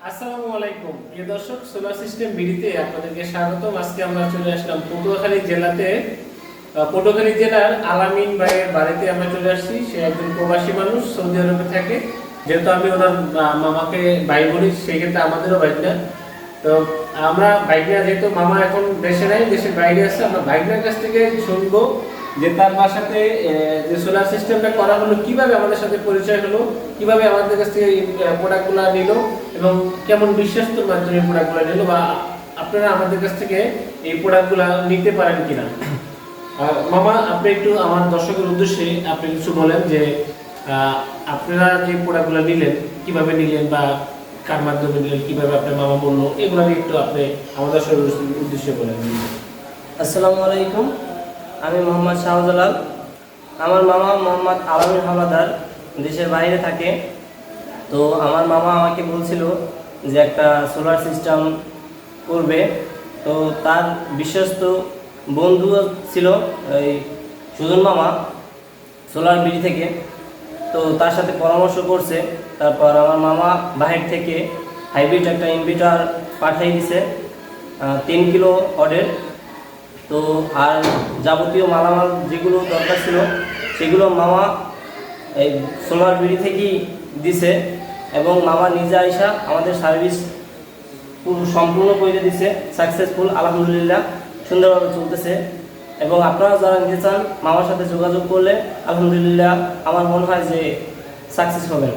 আসসালামু আলাইকুম প্রিয় দর্শক, সোলার সিস্টেম বিডিতে আপনাদেরকে স্বাগতম। আজকে আমরা চলে আসলাম পটুয়াখালী জেলাতে। পটুয়াখালী জেলার আলামিন ভাইয়ের বাড়িতে আমরা চলে আসছি। সে একজন প্রবাসী মানুষ, সৌদি আরবে থাকে। যেহেতু আমি ওনার মামাকে ভাই বলি, সেই ক্ষেত্রে আমাদেরও ভাইগনা। তো আমরা ভাইগনা, যেহেতু মামা এখন দেশে নাই, দেশের বাইরে আছে, আমরা ভাইগনার কাছ থেকে শুনবো যে তার বাসাতে যে সোলার সিস্টেমটা করা হলো, কিভাবে আমাদের সাথে পরিচয় হলো, কিভাবে আমাদের কাছ থেকে এই প্রোডাক্টগুলো নিল এবং কেমন বিশ্বস্তর মাধ্যমে প্রোডাক্টগুলো নিল, বা আপনারা আমাদের কাছ থেকে এই প্রোডাক্টগুলো নিতে পারেন কিনা। মামা, আপনি একটু আমার দর্শকের উদ্দেশ্যে আপনি কিছু বলেন যে আপনারা যে প্রোডাক্টগুলো নিলেন, কিভাবে নিলেন বা কার মাধ্যমে নিলেন, কিভাবে আপনার মামা বললো, এগুলো নিয়ে একটু আপনি আমার দর্শকের উদ্দেশ্যে বলেন। আসসালামু আলাইকুম, আমি মোহাম্মদ শাহজালাল। আমার মামা মোহাম্মদ আলামিন হাওলাদার দেশের বাইরে থাকে। তো আমার মামা আমাকে বলছিল যে একটা সোলার সিস্টেম করবে। তো তার বিশ্বস্ত বন্ধু ছিল এই সুজন মামা, সোলার বিডি থেকে। তো তার সাথে পরামর্শ করছে। তারপর আমার মামা বাহির থেকে হাইব্রিড একটা ইনভার্টার পাঠিয়ে দিছে 3 কিলো অর্ডের। তো আর যাবতীয় মালামাল যেগুলো দরকার ছিল সেগুলো মামা এই সোলার বিডি থেকেই দিছে, এবং মামা নিজে আইসা আমাদের সার্ভিস পুরো সম্পূর্ণ করে দিছে। সাকসেসফুল, আলহামদুলিল্লাহ, সুন্দরভাবে চলতেছে। এবং আপনারা যারা নিতে চান মামার সাথে যোগাযোগ করলে আলহামদুলিল্লাহ আমার মনে হয় যে সাকসেস হবেন।